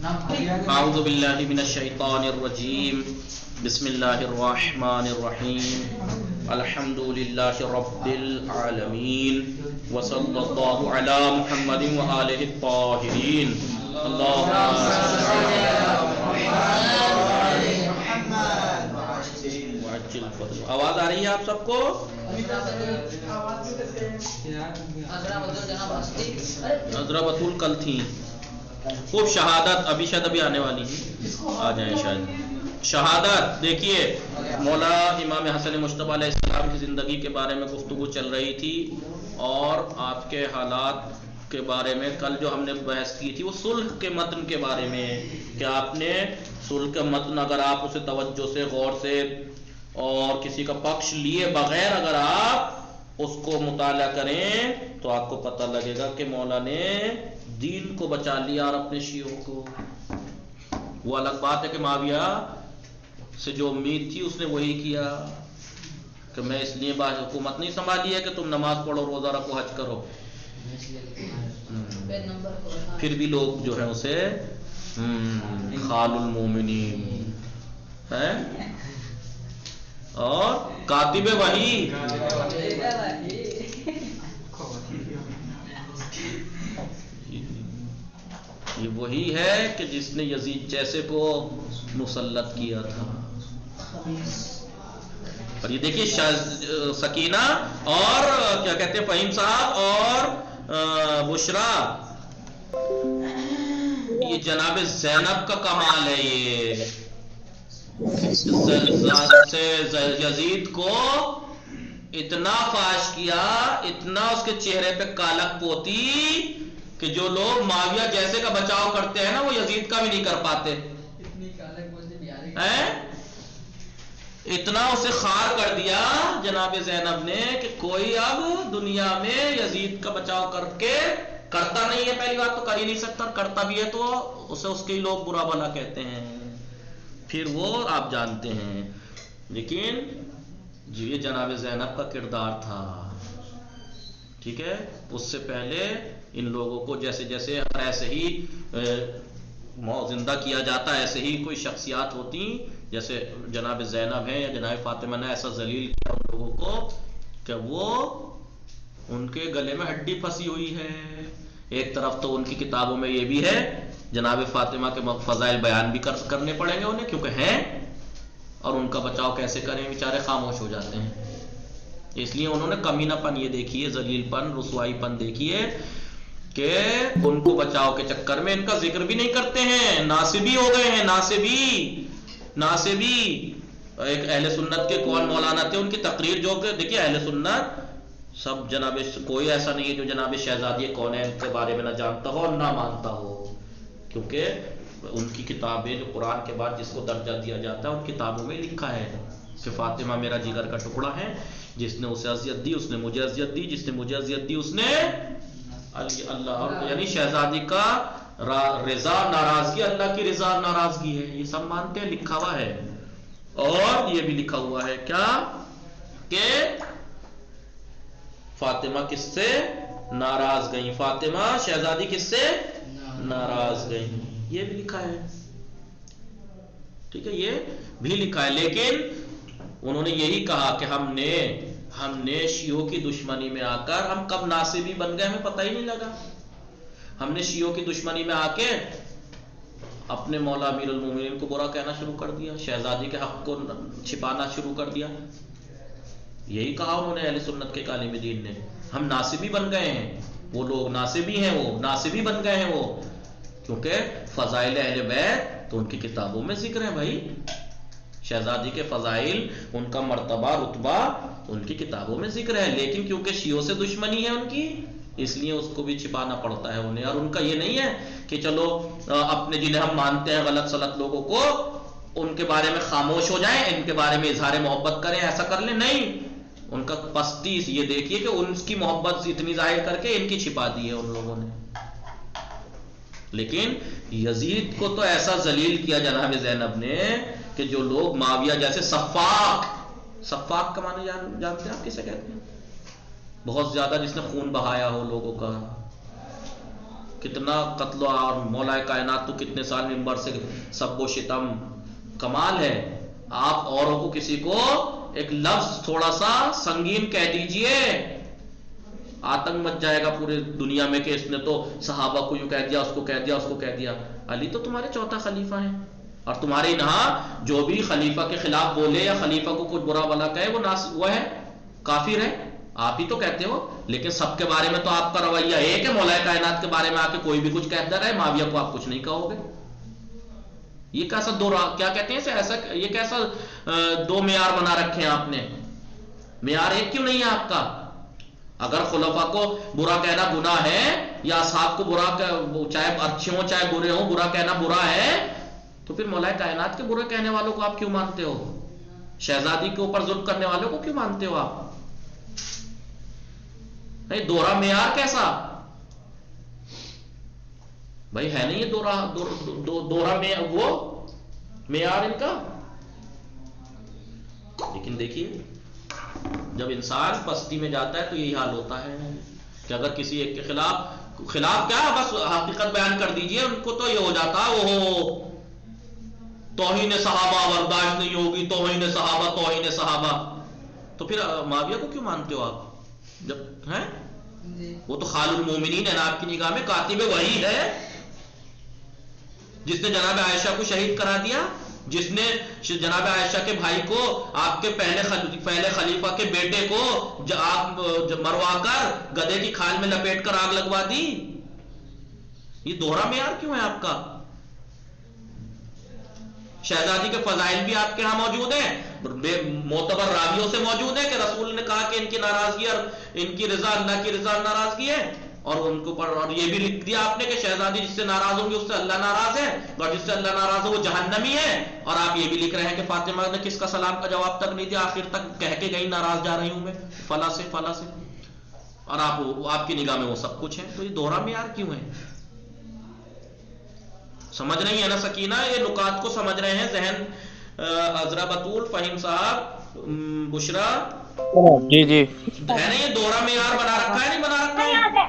اعوذ باللہ من الشیطان الرجیم بسم اللہ الرحمن الرحیم الحمد للہ رب العالمین وصلی اللہ علی محمد وآلہ الطاہرین اللہم وعجل فضل. آواز آ رہی ہے آپ سب کو؟ نظرہ بطول کل تھی. خوب شہادت ابھی آنے والی ہے، آ جائیں شاید. شہادت دیکھیے، مولا امام حسن مجتبی علیہ السلام کی زندگی کے بارے میں گفتگو چل رہی تھی اور آپ کے حالات کے بارے میں کل جو ہم نے بحث کی تھی وہ صلح کے متن کے بارے میں، کہ آپ نے صلح کا متن اگر آپ اسے توجہ سے غور سے اور کسی کا پکش لیے بغیر اگر آپ اس کو مطالعہ کریں تو آپ کو پتہ لگے گا کہ مولا نے دین کو بچا لیا اور اپنے شیعوں کو. وہ الگ بات ہے کہ معاویہ سے جو امید تھی اس نے وہی کیا کہ میں اس لیے حکومت نہیں سنبھالی ہے کہ تم نماز پڑھو، روزہ رکھو، حج کرو. پھر بھی لوگ جو ہے اسے خال المومنین ہے اور کاتب وحی. یہ وہی ہے کہ جس نے یزید جیسے کو مسلط کیا تھا. اور یہ دیکھیے سکینہ اور کیا کہتے ہیں فہیم صاحب اور بشرا، یہ جناب زینب کا کمال ہے. یہ یزید کو اتنا فاش کیا، اتنا اس کے چہرے پہ کالک پوتی کہ جو لوگ معاویہ جیسے کا بچاؤ کرتے ہیں نا وہ یزید کا بھی نہیں کر پاتے. اتنا اسے خار کر دیا جناب زینب نے کہ کوئی اب دنیا میں یزید کا بچاؤ کر کے کرتا نہیں ہے. پہلی بات تو کر ہی نہیں سکتا، کرتا بھی ہے تو اسے اس کے لوگ برا بھلا کہتے ہیں. پھر وہ آپ جانتے ہیں. لیکن جو یہ جناب زینب کا کردار تھا، ٹھیک ہے، اس سے پہلے ان لوگوں کو جیسے جیسے ایسے ہی زندہ کیا جاتا ہے، ایسے ہی کوئی شخصیات ہوتی جیسے جناب زینب ہیں یا جناب فاطمہ نے ایسا ذلیل کیا ان لوگوں کو کہ وہ ان کے گلے میں ہڈی پھنسی ہوئی ہے. ایک طرف تو ان کی کتابوں میں یہ بھی ہے جناب فاطمہ کے فضائل بیان بھی کرنے پڑیں گے انہیں کیونکہ ہیں، اور ان کا بچاؤ کیسے کریں، بیچارے خاموش ہو جاتے ہیں. اس لیے انہوں نے کمینہ پن یہ دیکھیے، ذلیل پن، رسوائی پن دیکھیے کہ ان کو بچاؤ کے چکر میں ان کا ذکر بھی نہیں کرتے ہیں. ناصبی ہو گئے ہیں، ناصبی. ایک اہل سنت کے کون مولانا تھے، ان کی تقریر جو کہ دیکھیے اہل سنت سب جناب کوئی ایسا نہیں ہے جو جناب شہزادی کونین کے بارے میں نہ جانتا ہو اور نہ مانتا ہو، کیونکہ ان کی کتابیں جو قرآن کے بعد جس کو درجہ دیا جاتا ہے ان کتابوں میں لکھا ہے کہ فاطمہ میرا جگر کا ٹکڑا ہے، جس نے اسے اذیت دی اس نے مجھے اذیت دی، جس نے مجھے اذیت دی اس نے اللہ، یعنی شہزادی کا رضا ناراضگی اللہ کی رضا ناراضگی ہے. یہ سب مانتے ہیں، لکھا ہوا ہے. اور یہ بھی لکھا ہوا ہے کیا کہ فاطمہ کس سے ناراض گئیں، فاطمہ شہزادی کس سے ناراض گئیں، یہ بھی لکھا ہے. ٹھیک ہے، یہ بھی لکھا ہے. لیکن انہوں نے یہی کہا کہ ہم نے شیعوں کی دشمنی میں آ کر ہم کب ناصبی بن گئے ہمیں پتہ ہی نہیں لگا. ہم نے شیعوں کی دشمنی میں آ کے اپنے مولا امیر المومنین کو برا کہنا شروع کر دیا، شہزادی کے حق کو چھپانا شروع کر دیا. یہی کہا انہوں نے اہل سنت کے عالم دین نے، ہم ناصبی بن گئے ہیں. وہ لوگ ناصبی ہیں، وہ ناصبی بن گئے ہیں وہ، کیونکہ فضائل اہل بیت تو ان کی کتابوں میں ذکر ہے بھائی. شہزادی کے فضائل، ان کا مرتبہ رتبہ ان کی کتابوں میں ذکر ہے. لیکن کیونکہ شیعوں سے دشمنی ہے ان کی، اس لیے اس کو بھی چھپانا پڑتا ہے انہیں. اور ان کا یہ نہیں ہے کہ چلو اپنے جنہیں ہم مانتے ہیں غلط سلط لوگوں کو ان کے بارے میں خاموش ہو جائیں، ان کے بارے میں اظہار محبت کریں، ایسا کر لیں. نہیں، ان کا پستی یہ دیکھیے کہ ان کی محبت اتنی ظاہر کر کے ان کی چھپا دی ہے ان لوگوں نے. لیکن یزید کو تو ایسا ذلیل کیا جناب زینب نے کہ جو لوگ معاویہ جیسے صفاق کا معنی جانتے ہیں آپ کسے کہتے ہیں؟ بہت زیادہ جس نے خون بہایا ہو لوگوں کا. کتنا قتل اور مولا کائنات تو کتنے سال منبر سے سب و شتم. کمال ہے. آپ اوروں کو کسی کو ایک لفظ تھوڑا سا سنگین کہہ دیجئے، آتنک مچ جائے گا پورے دنیا میں کہ اس نے تو صحابہ کو یوں کہہ دیا، اس کو کہہ دیا، اس کو کہہ دیا. علی تو تمہارے چوتھا خلیفہ ہیں، اور تمہارے یہاں جو بھی خلیفہ کے خلاف بولے یا خلیفہ کو کچھ برا بلا کہے وہ ہے کافر ہے. آپ ہی تو کہتے ہو. لیکن سب کے بارے میں تو آپ کا رویہ ایک ہے. مولا کائنات کے بارے میں آ کے کوئی بھی کچھ کہتا رہے، معاویہ کو آپ کچھ نہیں کہو گے. یہ کیسا دو کیا کہتے ہیں ایسا، یہ کیسا دو معیار بنا رکھے ہیں آپ نے؟ معیار ایک کیوں نہیں ہے آپ کا؟ اگر خلفاء کو برا کہنا گناہ ہے، یا اصحاب کو برا چاہے اچھے ہوں چاہے برے ہوں برا کہنا برا ہے، تو پھر مولا کائنات کے برے کہنے والوں کو آپ کیوں مانتے ہو؟ شہزادی کے اوپر ظلم کرنے والوں کو کیوں مانتے ہو آپ؟ نہیں، دوہرا معیار کیسا بھائی ہے نہیں یہ دوہرا وہ معیار ان کا. لیکن دیکھیے جب انسان پستی میں جاتا ہے تو یہی حال ہوتا ہے کہ اگر کسی ایک کے خلاف کیا بس حقیقت بیان کر دیجئے، ان کو تو یہ ہو جاتا ہے وہ توہین صحابہ برداشت نہیں ہوگی، توہین صحابہ. تو پھر معاویہ کو کیوں مانتے ہو آپ جب ہیں؟ وہ تو خال المومنین ہے نا آپ کی نگاہ میں، کاتب وحی ہے، جس نے جناب عائشہ کو شہید کرا دیا، جس نے جناب عائشہ کے بھائی کو، آپ کے پہلے خلیفہ کے بیٹے کو مروا کر گدھے کی کھال میں لپیٹ کر آگ لگوا دی. یہ دوہرا معیار کیوں ہے آپ کا؟ شہزادی کے فضائل بھی آپ کے ہاں موجود ہیں، معتبر راویوں سے موجود ہے کہ رسول نے کہا کہ ان کی ناراضگی اور ان کی رضا اللہ کی رضا ناراضگی ہے، اور ان کو اور یہ بھی لکھ دیا آپ نے کہ شہزادی جس سے ناراض ہوں گی اس سے اللہ ناراض ہے، اور جس سے اللہ ناراض ہے وہ جہنمی ہے. اور آپ یہ بھی لکھ رہے ہیں کہ فاطمہ نے کس کا سلام کا جواب تک نہیں دیا، آخر تک کہہ کے گئی ناراض جا رہی ہوں میں فلاں سے، اور آپ کی نگاہ میں وہ سب کچھ ہے. تو یہ دوہرا معیار کیوں ہے؟ سمجھ نہیں ہے نا سکینہ؟ یہ نکات کو سمجھ رہے ہیں؟ ذہن عذرا بطول، فہیم صاحب، بشرا، جی جی ہے نا یہ دوہرا معیار بنا رکھا ہے نہیں بنا رکھا ہے؟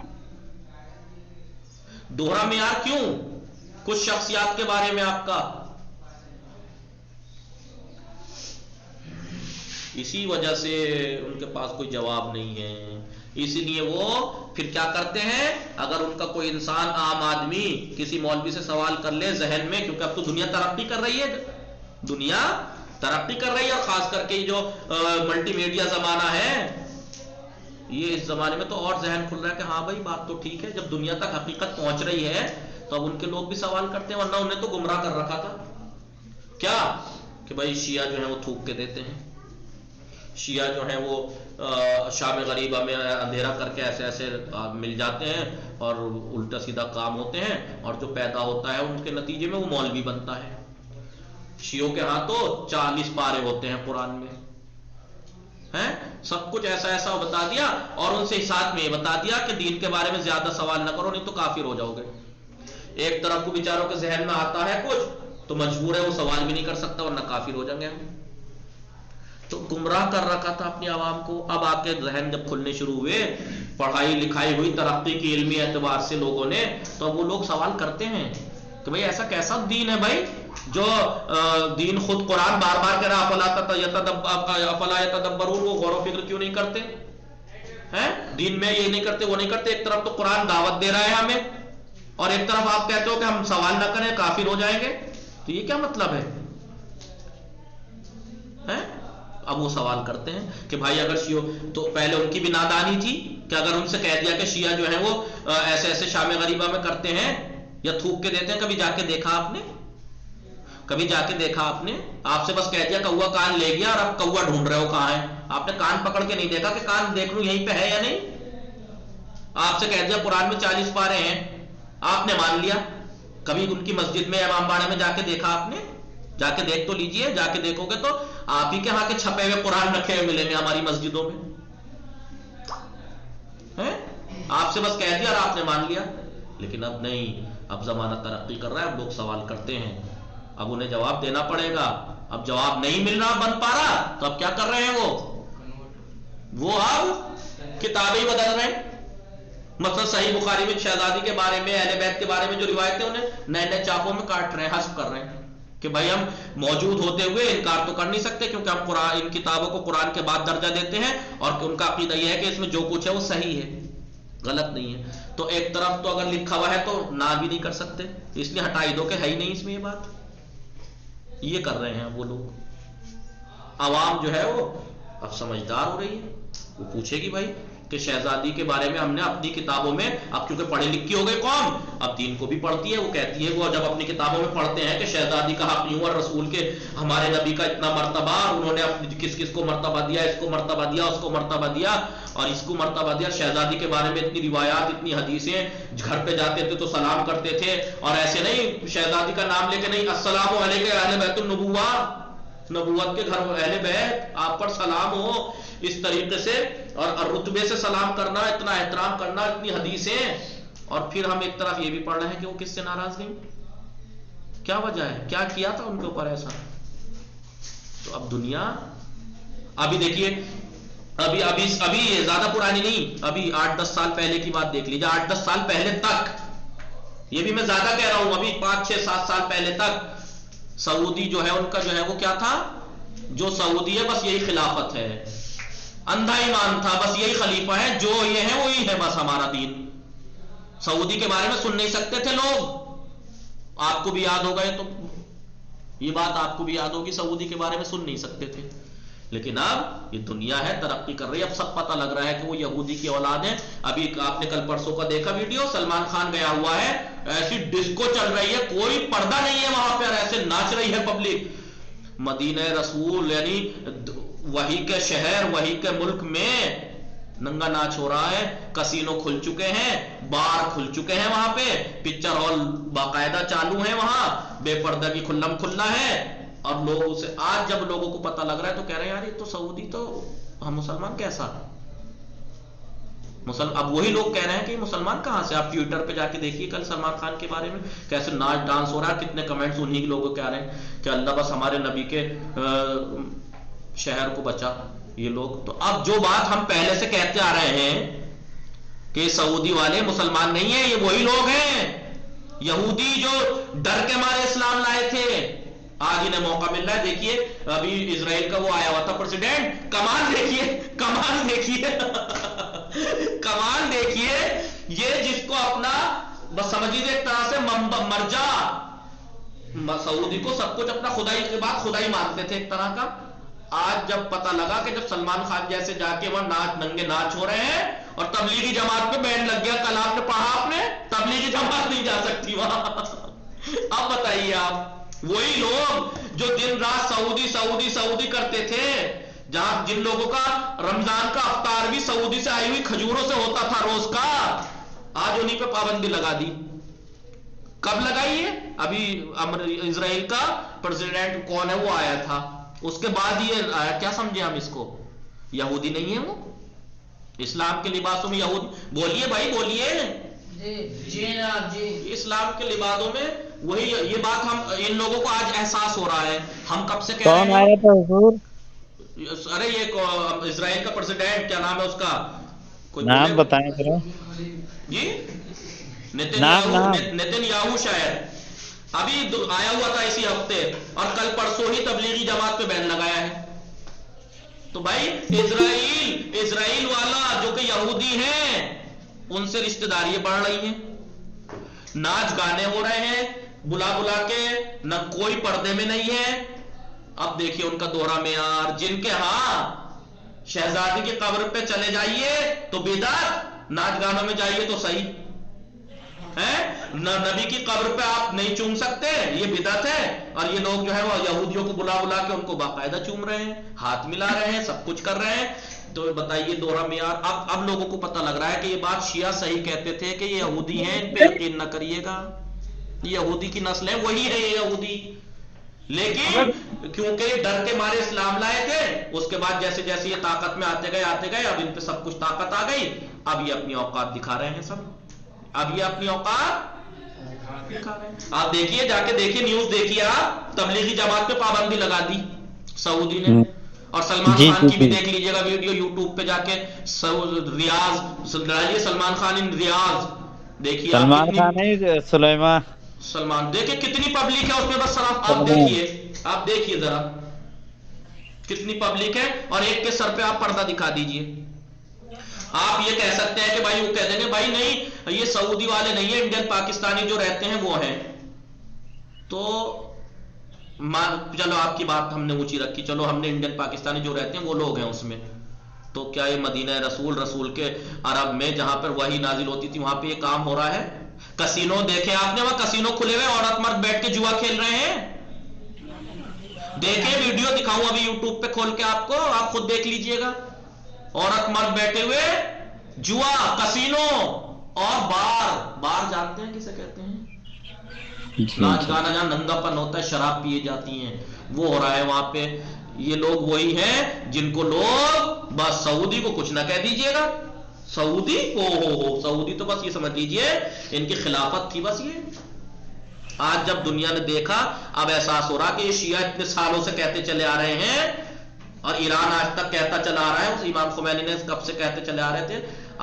دوہرا معیار کیوں؟ کچھ شخصیات کے بارے میں آپ کا اسی وجہ سے ان کے پاس کوئی جواب نہیں ہے. اسی لیے وہ پھر کیا کرتے ہیں، اگر ان کا کوئی انسان عام آدمی کسی مولوی سے سوال کر لے ذہن میں، کیونکہ اب تو دنیا ترقی کر رہی ہے، اور خاص کر کے جو ملٹی میڈیا زمانہ ہے، یہ اس زمانے میں تو اور ذہن کھل رہا ہے کہ ہاں بھائی بات تو ٹھیک ہے، جب دنیا تک حقیقت پہنچ رہی ہے تو اب ان کے لوگ بھی سوال کرتے ہیں، ورنہ انہیں تو گمراہ کر رکھا تھا کیا کہ بھائی شیعہ جو ہیں وہ تھوک کے دیتے ہیں، شیعہ جو ہیں وہ شام غریبہ میں اندھیرا کر کے ایسے مل جاتے ہیں اور الٹا سیدھا کام ہوتے ہیں، اور جو پیدا ہوتا ہے ان کے نتیجے میں وہ مولوی بنتا ہے. شیعوں کے ہاں تو 40 پارے ہوتے ہیں قرآن میں، ہیں سب کچھ ایسا بتا دیا، اور ان سے ساتھ میں یہ بتا دیا کہ دین کے بارے میں زیادہ سوال نہ کرو نہیں تو کافر ہو جاؤ گے. ایک طرف کو بیچاروں کے ذہن میں آتا ہے کچھ تو مجبور ہے وہ سوال بھی نہیں کر سکتا ورنہ کافر ہو جائیں گے ہم. تو گمراہ کر رکھا تھا اپنی عوام کو. اب آپ کے ذہن جب کھلنے شروع ہوئے، پڑھائی لکھائی ہوئی، ترقی کی علمی اعتبار سے لوگوں نے، تو اب وہ لوگ سوال کرتے ہیں کہ بھئی ایسا کیسا دین ہے بھائی جو دین خود قرآن بار بار کہہ رہا افلا یتدبرون، وہ غور و فکر کیوں نہیں کرتے ہیں؟ دین میں یہ نہیں کرتے وہ نہیں کرتے. ایک طرف تو قرآن دعوت دے رہا ہے ہمیں، اور ایک طرف آپ کہتے ہو کہ ہم سوال نہ کریں کافر ہو جائیں گے. تو یہ کیا مطلب ہے؟ اب وہ سوال کرتے ہیں کہ بھائی اگر شیعہ، تو پہلے ان کی بھی نادانی تھی کہ اگر ان سے کہہ دیا کہ شیعہ جو ہیں وہ ایسے شام غریبہ میں کرتے ہیں یا تھوک کے دیتے ہیں، کبھی جا کے دیکھا آپ نے؟ آپ سے بس کہہ دیا کوا کان لے گیا اور اب کوا ڈھونڈ رہے ہو کہاں ہے، آپ نے کان پکڑ کے نہیں دیکھا کہ کان دیکھ لوں یہیں پہ ہے یا نہیں. آپ سے کہہ دیا قرآن میں 40 پارے ہیں، آپ نے مان لیا. کبھی ان کی مسجد میں امام باڑے میں جا کے دیکھا آپ نے؟ جا کے دیکھ تو لیجئے. جا کے دیکھو گے تو آپ ہی کے ہاں کے چھپے ہوئے قرآن رکھے ہوئے ملیں گے ہماری مسجدوں میں. آپ سے بس کہہ دیا اور آپ نے مان لیا. لیکن اب نہیں، اب زمانہ ترقی کر رہا ہے، اب لوگ سوال کرتے ہیں، اب انہیں جواب دینا پڑے گا. اب جواب نہیں مل رہا، بن پا رہا، تو اب کیا کر رہے ہیں وہ اب کتابیں بدل رہے ہیں، مثلا صحیح بخاری میں شہزادی کے بارے میں، اہل بیت کے بارے میں جو روایتیں انہیں نئے نئے چاقوں میں کاٹ رہے ہیں، حذف کر رہے ہیں کہ بھائی ہم موجود ہوتے ہوئے انکار تو کر نہیں سکتے، کیونکہ ہم قرآن ان کتابوں کو قرآن کے بعد درجہ دیتے ہیں، اور ان کا عقیدہ یہ ہے کہ اس میں جو کچھ ہے وہ صحیح ہے، غلط نہیں ہے. تو ایک طرف تو اگر لکھا ہوا ہے تو نہ بھی نہیں کر سکتے، اس لیے ہٹائی دو کہ ہے ہی نہیں اس میں یہ بات. یہ کر رہے ہیں وہ لوگ. عوام جو ہے وہ اب سمجھدار ہو رہی ہے، وہ پوچھے گی بھائی کہ شہزادی کے بارے میں ہم نے اپنی کتابوں میں، اب کیونکہ پڑھی لکھی ہو گئی قوم، اب دین کو بھی پڑھتی ہے، وہ کہتی ہے، وہ جب اپنی کتابوں میں پڑھتے ہیں کہ شہزادی کا حق یوں اور رسول کے ہمارے نبی کا اتنا مرتبہ، انہوں نے کس کس کو مرتبہ دیا، اس کو مرتبہ دیا، اس کو مرتبہ دیا اور اس کو مرتبہ دیا، شہزادی کے بارے میں اتنی روایات، اتنی حدیثیں، گھر پہ جاتے تھے تو سلام کرتے تھے، اور ایسے نہیں شہزادی کا نام لے کے نہیں، السلام علیکم اہل بیت النبوہ، نبوت کے گھر اہل بیت، آپ پر سلام ہو، اس طریقے سے، اور رتبے سے سلام کرنا، اتنا احترام کرنا، اتنی حدیثیں. اور پھر ہم ایک طرف یہ بھی پڑھ رہے ہیں کہ وہ کس سے ناراض گئی، کیا وجہ ہے، کیا کیا تھا ان کے اوپر ایسا. تو اب دنیا، ابھی دیکھیے، ابھی زیادہ پرانی نہیں، ابھی 8-10 سال پہلے کی بات دیکھ لیجیے، 8-10 سال پہلے تک، یہ بھی میں زیادہ کہہ رہا ہوں، ابھی 5-6-7 سال پہلے تک سعودی جو ہے ان کا جو ہے وہ کیا تھا، جو سعودی ہے بس یہی خلافت ہے، اندھا ایمان تھا، بس یہی خلیفہ ہے، جو یہ ہے وہی ہے بس ہمارا دین. سعودی کے بارے میں سن نہیں سکتے تھے لوگ. آپ کو بھی یاد ہوگا، تو یہ بات آپ کو بھی یاد ہوگی، سعودی کے بارے میں سن نہیں سکتے تھے. لیکن اب یہ دنیا ہے، ترقی کر رہی ہے، اب سب پتہ لگ رہا ہے کہ وہ یہودی کی اولاد ہیں. ابھی آپ نے کل پرسوں کا دیکھا ویڈیو، سلمان خان گیا ہوا ہے، ایسی ڈسکو چل رہی ہے، کوئی پردہ نہیں ہے وہاں پہ، ایسے ناچ رہی ہے پبلک. مدینہ رسول یعنی وحی کے شہر، وحی کے ملک میں ننگا ناچ ہو رہا ہے، کسینو کھل چکے ہیں، بار کھل چکے ہیں، وہاں پہ پکچر ہال باقاعدہ چالو ہیں، وہاں بے پردہ کی کھلم کھلا ہے. اور لوگ اسے آج جب لوگوں کو پتہ لگ رہا ہے تو کہہ رہے ہیں یار یہ تو سعودی، تو ہم مسلمان کیسا، اب وہی لوگ کہہ رہے ہیں کہ مسلمان کہاں سے. آپ ٹویٹر پہ جا کے دیکھیے کل سلمان خان کے بارے میں کیسے ناچ ڈانس ہو رہا ہے، کتنے کمنٹس انہی لوگوں کہہ رہے ہیں کہ اللہ بس ہمارے نبی کے شہر کو بچا. یہ لوگ تو اب جو بات ہم پہلے سے کہتے آ رہے ہیں کہ سعودی والے مسلمان نہیں ہیں، یہ وہی لوگ ہیں یہودی جو ڈر کے مارے اسلام لائے تھے. آج انہیں موقع مل رہا ہے. دیکھیے ابھی اسرائیل کا وہ آیا ہوا تھا پریزیڈنٹ، کمال دیکھیے، کمال دیکھیے کمال دیکھیے، یہ جس کو اپنا بس سمجھیے ایک طرح سے مرجع، سعودی کو سب کچھ اپنا خدائی کے بعد خدائی مانتے تھے ایک طرح کا. آج جب پتہ لگا کہ جب سلمان خان جیسے جا کے وہاں ناچ ننگے ناچ ہو رہے ہیں اور تبلیغی جماعت پہ بین لگ گیا. کل آپ نے پڑھا، آپ نے تبلیغی جماعت نہیں جا سکتی وہاں. اب بتائیے آپ، وہی لوگ جو دن رات سعودی سعودی سعودی کرتے تھے، جہاں جن لوگوں کا رمضان کا افطار بھی سعودی سے آئی ہوئی کھجوروں سے ہوتا تھا روز کا، آج انہی پہ پابندی لگا دی. کب لگائی ہے؟ ابھی اسرائیل کا پریزیڈنٹ کون ہے وہ آیا تھا، اس کے بعد یہ آیا. کیا سمجھے ہم اس کو، یہودی نہیں ہے وہ، اسلام کے لباسوں میں یہود، بولیے بھائی بولیے، جی جناب جی، اسلام کے لباسوں میں وہی. یہ بات ہم ان لوگوں کو آج احساس ہو رہا ہے. ہم کب سے کہہ رہے ہیں، کون آیا تھا حضور؟ ارے یہ اسرائیل کا پریزیڈنٹ کیا نام ہے اس کا، کوئی بولے نام بتائیں ذرا. جی، نام نتن یاہو شاید، ابھی آیا ہوا تھا اسی ہفتے، اور کل پرسوں ہی تبلیغی جماعت پہ بین لگایا ہے. تو بھائی اسرائیل والا جو کہ یہودی ہیں، ان سے رشتہ داریاں بڑھ رہی ہیں، ناچ گانے ہو رہے ہیں بلا بلا کے، نہ کوئی پردے میں نہیں ہے. اب دیکھیے ان کا دوہرا معیار، جن کے ہاں شہزادی کی قبر پہ چلے جائیے تو بدعت، ناچ گانوں میں جائیے تو صحیح ہے، نبی کی قبر پہ آپ نہیں چوم سکتے، یہ بدعت ہے. اور یہ لوگ جو ہے وہ یہودیوں کو بلا بلا کے ان کو باقاعدہ چوم رہے ہیں، ہاتھ ملا رہے ہیں، سب کچھ کر رہے ہیں. تو بتائیے دوہرا معیار. اب لوگوں کو پتہ لگ رہا ہے کہ یہ بات شیعہ صحیح کہتے تھے کہ یہ یہودی ہیں، ان پہ یقین نہ کریے گا، یہ یہودی کی نسل ہے، وہی ہے یہ یہودی. لیکن کیونکہ ڈر کے مارے اسلام لائے تھے، اس کے بعد جیسے جیسے یہ طاقت میں آتے گئے، اب ان پہ سب کچھ طاقت آ گئی، اب یہ اپنی اوقات دکھا رہے ہیں سب، اب یہ اپنی اوقات دکھا رہے ہیں. آپ دیکھیے، جا کے دیکھیے نیوز دیکھیے آپ، تبلیغی جماعت پہ پابندی لگا دی سعودی نے. اور سلمان جی خان جی کی بھی جی دیکھ لیجیے گا ویڈیو یوٹیوب پہ جا کے، ریاض ڈالئیے سلمان خان ان ریاض، دیکھیے آپ سلمان کتنی، خان ہے سلیمان سلمان دیکھیے کتنی پبلک ہے اس میں، بس صرف آپ سلمان دیکھیے، آپ دیکھیے ذرا کتنی پبلک ہے، اور ایک کے سر پہ آپ پردہ دکھا دیجیے۔ آپ یہ کہہ سکتے ہیں کہ بھائی وہ کہہ دیں گے بھائی نہیں یہ سعودی والے نہیں ہیں، انڈین پاکستانی جو رہتے ہیں وہ ہیں، تو چلو آپ کی بات ہم نے اونچی رکھی، چلو ہم نے انڈین پاکستانی جو رہتے ہیں وہ لوگ ہیں اس میں، تو کیا یہ مدینہ رسول کے عرب میں جہاں پر وحی نازل ہوتی تھی وہاں پہ یہ کام ہو رہا ہے؟ کسینو دیکھے آپ نے، وہاں کسینو کھلے ہوئے، عورت مرد بیٹھ کے جوا کھیل رہے ہیں، دیکھیں ویڈیو دکھاؤں ابھی یوٹیوب پہ کھول کے آپ کو، آپ خود دیکھ لیجئے گا، عورت مرد بیٹھے ہوئے جوا، کسینو اور بار جانتے ہیں کسے کہتے ہیں؟ جی ناچ جی گانا جہاں ننگا پن ہوتا ہے، شراب پیے جاتی ہیں، وہ ہو رہا ہے وہاں پہ۔ یہ لوگ وہی ہیں جن کو لوگ بس سعودی کو کچھ نہ کہہ دیجئے گا، سعودی او سعودی تو بس یہ سمجھ لیجئے ان کی خلافت تھی بس۔ یہ آج جب دنیا نے دیکھا، اب احساس ہو رہا کہ یہ شیعہ اتنے سالوں سے کہتے چلے آ رہے ہیں، اور ایران آج تک کہتا چلا آ رہا ہے، اس امام خمینی نے کب سے کہتے چلے آ رہے تھے،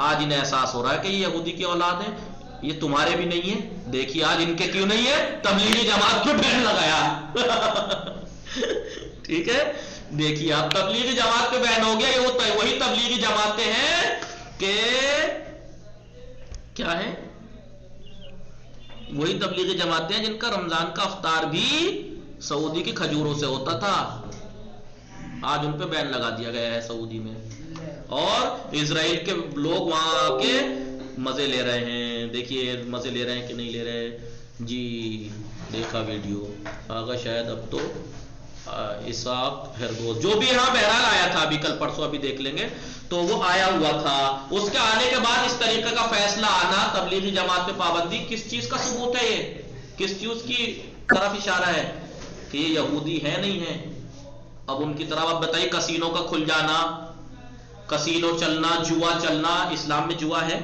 آج انہیں احساس ہو رہا ہے کہ یہ یہودی کی اولاد ہیں، یہ تمہارے بھی نہیں ہے۔ دیکھیے آج ان کے کیوں نہیں ہے، تبلیغی جماعت پہ بین لگایا ٹھیک ہے، دیکھیے آپ تبلیغی جماعت پہ بین ہو گیا، یہ وہی تبلیغی جماعتیں ہیں کہ کیا ہے، وہی تبلیغی جماعتیں ہیں جن کا رمضان کا افطار بھی سعودی کی کھجوروں سے ہوتا تھا، آج ان پہ بین لگا دیا گیا ہے سعودی میں، اور اسرائیل کے لوگ وہاں آ کے مزے لے رہے ہیں۔ دیکھیے مزے لے رہے ہیں کہ نہیں لے رہے، جی دیکھا ویڈیو آگا شاید اب تو اسحاق ہردوس جو بھی یہاں بہرحال آیا تھا، ابھی کل پرسوں ابھی دیکھ لیں گے، تو وہ آیا ہوا تھا، اس کے آنے کے بعد اس طریقے کا فیصلہ آنا، تبلیغی جماعت پہ پابندی، کس چیز کا ثبوت ہے؟ یہ کس چیز کی طرف اشارہ ہے کہ یہ یہودی ہے نہیں ہے؟ اب ان کی طرف اب بتائیے، کسینوں کا کھل جانا، کسینو چلنا، جوا چلنا، اسلام میں جوا ہے؟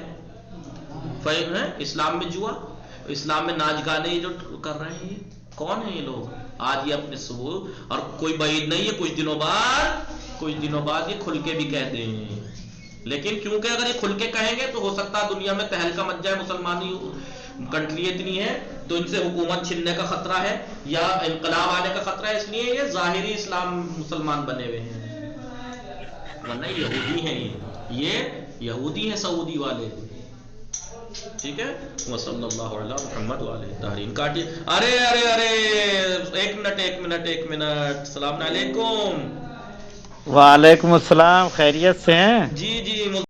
فہم ہے اسلام میں جوا؟ اسلام میں ناچ گانے جو کر رہے ہیں یہ کون ہیں؟ یہ لوگ آج یہ اپنے ثبوت، اور کوئی بعید نہیں ہے کچھ دنوں بعد یہ کھل کے بھی کہہ دیں، لیکن کیونکہ اگر یہ کھل کے کہیں گے تو ہو سکتا ہے دنیا میں تہلکہ مچ جائے، مسلمانی کنٹری اتنی ہے تو ان سے حکومت چھننے کا خطرہ ہے یا انقلاب آنے کا خطرہ ہے، اس لیے یہ ظاہری اسلام مسلمان بنے ہوئے ہیں، ورنہ یہودی ہیں، یہ یہودی ہیں سعودی والے، ٹھیک ہے۔ وصلی اللہ علی محمد وعلی الطاہرین۔ کاٹیے، ارے ایک منٹ، السلام علیکم۔ وعلیکم السلام، خیریت سے ہیں؟ جی